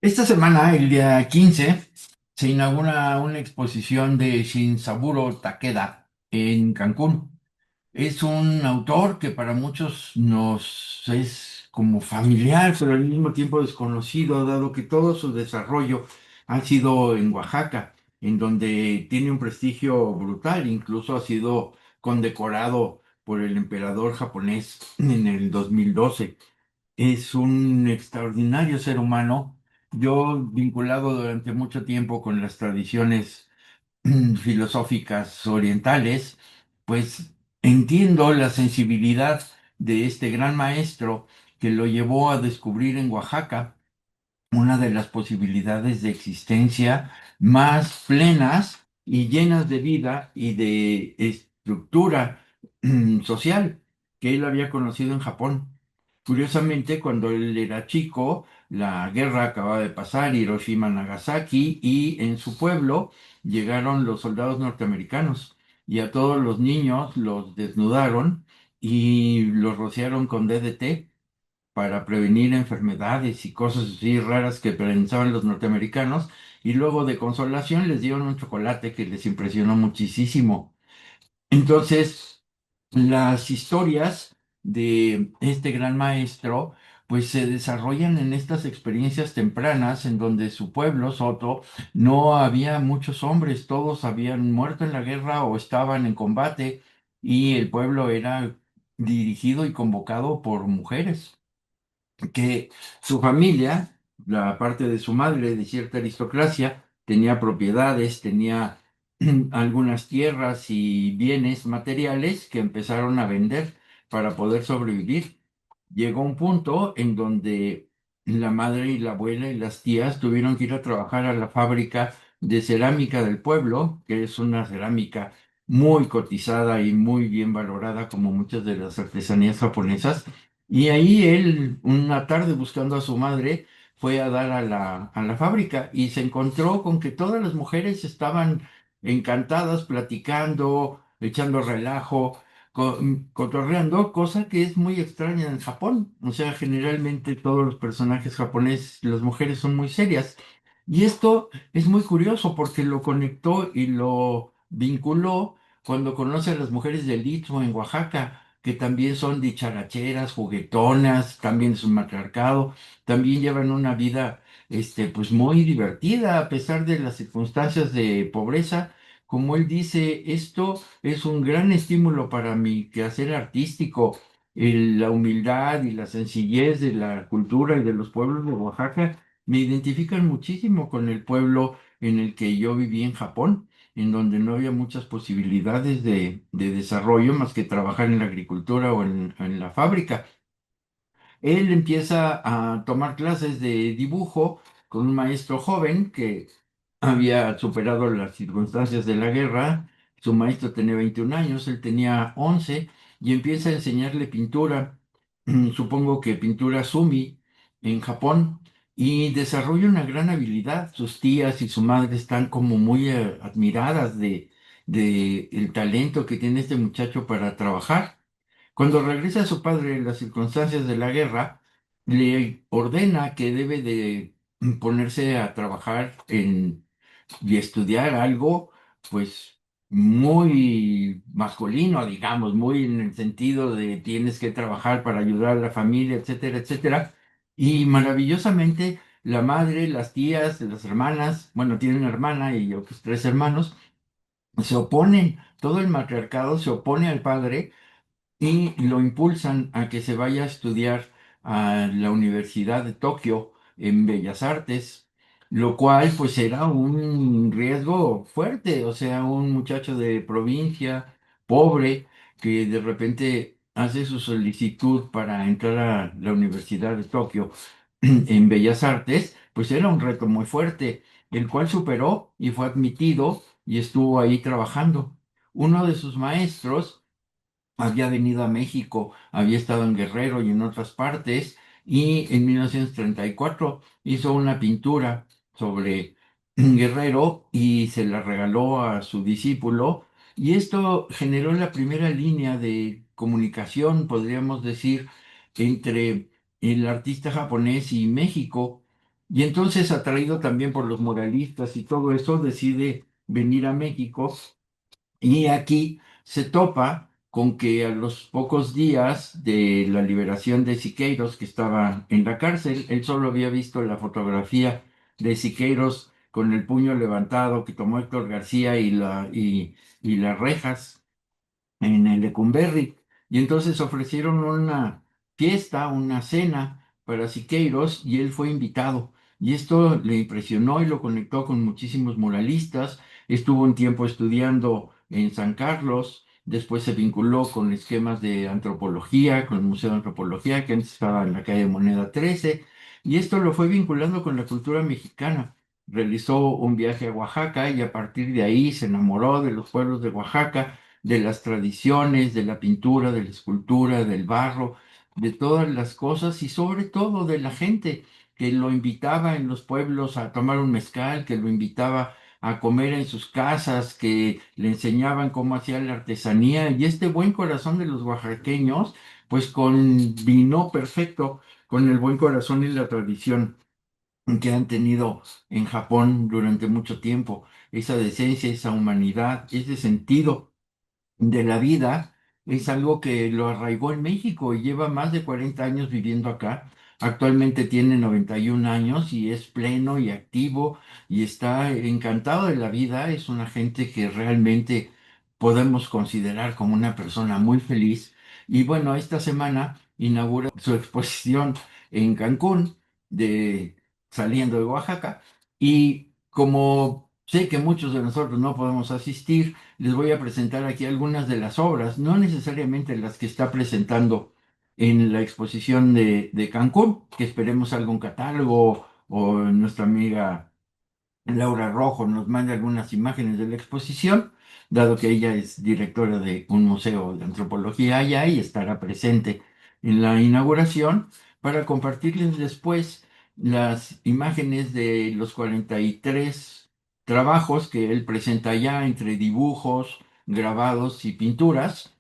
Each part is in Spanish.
Esta semana, el día 15, se inaugura una exposición de Shinsaburo Takeda en Cancún. Es un autor que para muchos nos es como familiar, pero al mismo tiempo desconocido, dado que todo su desarrollo ha sido en Oaxaca, en donde tiene un prestigio brutal, incluso ha sido condecorado por el emperador japonés en el 2012. Es un extraordinario ser humano. Yo, vinculado durante mucho tiempo con las tradiciones filosóficas orientales, pues entiendo la sensibilidad de este gran maestro que lo llevó a descubrir en Oaxaca una de las posibilidades de existencia más plenas y llenas de vida y de estructura social que él había conocido en Japón. Curiosamente, cuando él era chico, la guerra acababa de pasar, Hiroshima, Nagasaki, y en su pueblo llegaron los soldados norteamericanos y a todos los niños los desnudaron y los rociaron con DDT para prevenir enfermedades y cosas así raras que pensaban los norteamericanos, y luego de consolación les dieron un chocolate que les impresionó muchísimo. Entonces, las historias de este gran maestro pues se desarrollan en estas experiencias tempranas en donde su pueblo, Soto, no había muchos hombres, todos habían muerto en la guerra o estaban en combate, y el pueblo era dirigido y convocado por mujeres que su familia, la parte de su madre de cierta aristocracia, tenía propiedades, tenía algunas tierras y bienes materiales que empezaron a vender para poder sobrevivir. Llegó un punto en donde la madre y la abuela y las tías tuvieron que ir a trabajar a la fábrica de cerámica del pueblo, que es una cerámica muy cotizada y muy bien valorada como muchas de las artesanías japonesas. Y ahí él, una tarde buscando a su madre, fue a dar a la fábrica y se encontró con que todas las mujeres estaban encantadas, platicando, echando relajo, cotorreando, cosa que es muy extraña en Japón. O sea, generalmente todos los personajes japoneses, las mujeres son muy serias. Y esto es muy curioso porque lo conectó y lo vinculó cuando conoce a las mujeres del Istmo en Oaxaca, que también son dicharacheras, juguetonas, también es un matriarcado, también llevan una vida, pues muy divertida a pesar de las circunstancias de pobreza. Como él dice, esto es un gran estímulo para mi quehacer artístico. La humildad y la sencillez de la cultura y de los pueblos de Oaxaca me identifican muchísimo con el pueblo en el que yo viví en Japón, en donde no había muchas posibilidades de desarrollo más que trabajar en la agricultura o en la fábrica. Él empieza a tomar clases de dibujo con un maestro joven que había superado las circunstancias de la guerra. Su maestro tenía 21 años, él tenía 11, y empieza a enseñarle pintura, supongo que pintura sumi en Japón, y desarrolla una gran habilidad. Sus tías y su madre están como muy admiradas de el talento que tiene este muchacho para trabajar. Cuando regresa su padre en las circunstancias de la guerra, le ordena que debe de ponerse a trabajar y estudiar algo, pues muy masculino, digamos, muy en el sentido de tienes que trabajar para ayudar a la familia, etcétera, etcétera. Y maravillosamente, la madre, las tías, las hermanas, bueno, tiene una hermana y otros tres hermanos, se oponen, todo el matriarcado se opone al padre y lo impulsan a que se vaya a estudiar a la Universidad de Tokio en Bellas Artes, lo cual pues era un riesgo fuerte. O sea, un muchacho de provincia, pobre, que de repente hace su solicitud para entrar a la Universidad de Tokio en Bellas Artes, pues era un reto muy fuerte, el cual superó y fue admitido y estuvo ahí trabajando. Uno de sus maestros había venido a México, había estado en Guerrero y en otras partes, y en 1934 hizo una pintura sobre Guerrero y se la regaló a su discípulo, y esto generó la primera línea de comunicación, podríamos decir, entre el artista japonés y México. Y entonces, atraído también por los moralistas y todo eso, decide venir a México y aquí se topa con que a los pocos días de la liberación de Siqueiros, que estaba en la cárcel, él solo había visto la fotografía de Siqueiros con el puño levantado que tomó Héctor García y las rejas en el Lecumberri. Y entonces ofrecieron una fiesta, una cena para Siqueiros y él fue invitado. Y esto le impresionó y lo conectó con muchísimos muralistas. Estuvo un tiempo estudiando en San Carlos, después se vinculó con esquemas de antropología, con el Museo de Antropología, que antes estaba en la calle Moneda 13, y esto lo fue vinculando con la cultura mexicana. Realizó un viaje a Oaxaca y a partir de ahí se enamoró de los pueblos de Oaxaca, de las tradiciones, de la pintura, de la escultura, del barro, de todas las cosas y sobre todo de la gente que lo invitaba en los pueblos a tomar un mezcal, que lo invitaba a comer en sus casas, que le enseñaban cómo hacía la artesanía y este buen corazón de los oaxaqueños, pues combinó perfecto con el buen corazón y la tradición que han tenido en Japón durante mucho tiempo, esa decencia, esa humanidad, ese sentido de la vida es algo que lo arraigó en México y lleva más de 40 años viviendo acá. Actualmente tiene 91 años y es pleno y activo y está encantado de la vida. Es una gente que realmente podemos considerar como una persona muy feliz. Y bueno, esta semana inaugura su exposición en Cancún, de, saliendo de Oaxaca. Y como sé que muchos de nosotros no podemos asistir, les voy a presentar aquí algunas de las obras, no necesariamente las que está presentando en la exposición de Cancún, que esperemos algún catálogo o nuestra amiga Laura Rojo nos mande algunas imágenes de la exposición, dado que ella es directora de un museo de antropología allá y estará presente en la inauguración para compartirles después las imágenes de los 43 trabajos que él presenta allá entre dibujos, grabados y pinturas.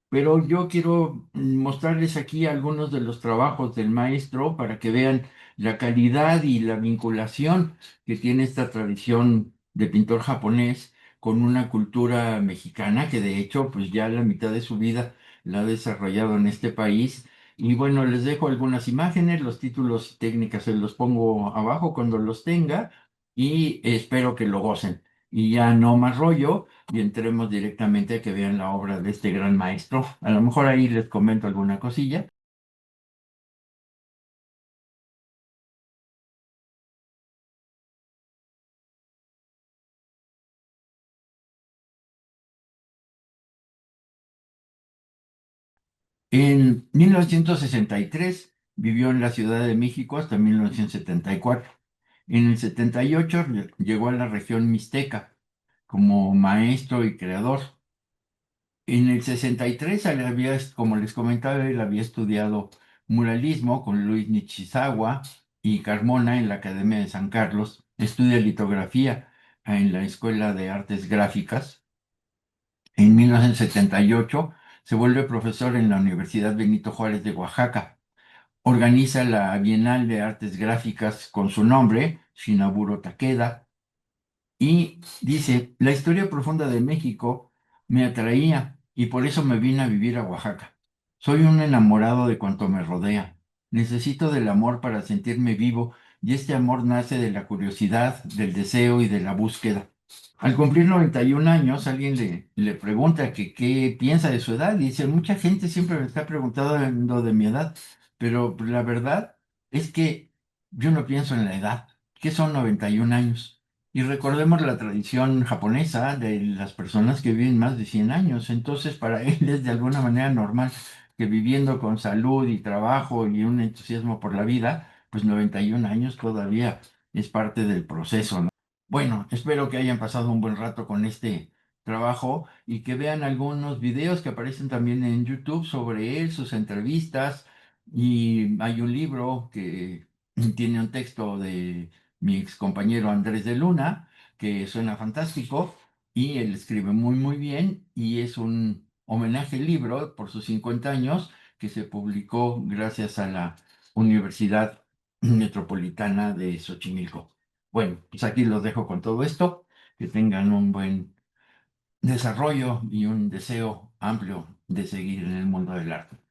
Pero yo quiero mostrarles aquí algunos de los trabajos del maestro para que vean la calidad y la vinculación que tiene esta tradición de pintor japonés con una cultura mexicana que de hecho pues ya la mitad de su vida la ha desarrollado en este país. Y bueno, les dejo algunas imágenes, los títulos y técnicas se los pongo abajo cuando los tenga y espero que lo gocen. Y ya no más rollo y entremos directamente a que vean la obra de este gran maestro. A lo mejor ahí les comento alguna cosilla. En 1963 vivió en la Ciudad de México hasta 1974. En el 78 llegó a la región mixteca como maestro y creador. En el 63 él había, como les comentaba, él había estudiado muralismo con Luis Nishizawa y Carmona en la Academia de San Carlos. Estudia litografía en la Escuela de Artes Gráficas. En 1978 se vuelve profesor en la Universidad Benito Juárez de Oaxaca. Organiza la Bienal de Artes Gráficas con su nombre, Shinaburo Takeda, y dice, la historia profunda de México me atraía y por eso me vine a vivir a Oaxaca. Soy un enamorado de cuanto me rodea. Necesito del amor para sentirme vivo y este amor nace de la curiosidad, del deseo y de la búsqueda. Al cumplir 91 años, alguien le pregunta que qué piensa de su edad y dice, mucha gente siempre me está preguntando de mi edad, pero la verdad es que yo no pienso en la edad. ¿Qué son 91 años? Y recordemos la tradición japonesa de las personas que viven más de 100 años. Entonces, para él es de alguna manera normal que viviendo con salud y trabajo y un entusiasmo por la vida, pues 91 años todavía es parte del proceso, ¿no? Bueno, espero que hayan pasado un buen rato con este trabajo y que vean algunos videos que aparecen también en YouTube sobre él, sus entrevistas. Y hay un libro que tiene un texto de mi ex compañero Andrés de Luna, que suena fantástico y él escribe muy, muy bien y es un homenaje libro por sus 50 años que se publicó gracias a la universidad metropolitana de Xochimilco. Bueno, pues aquí los dejo con todo esto. Que tengan un buen desarrollo y un deseo amplio de seguir en el mundo del arte.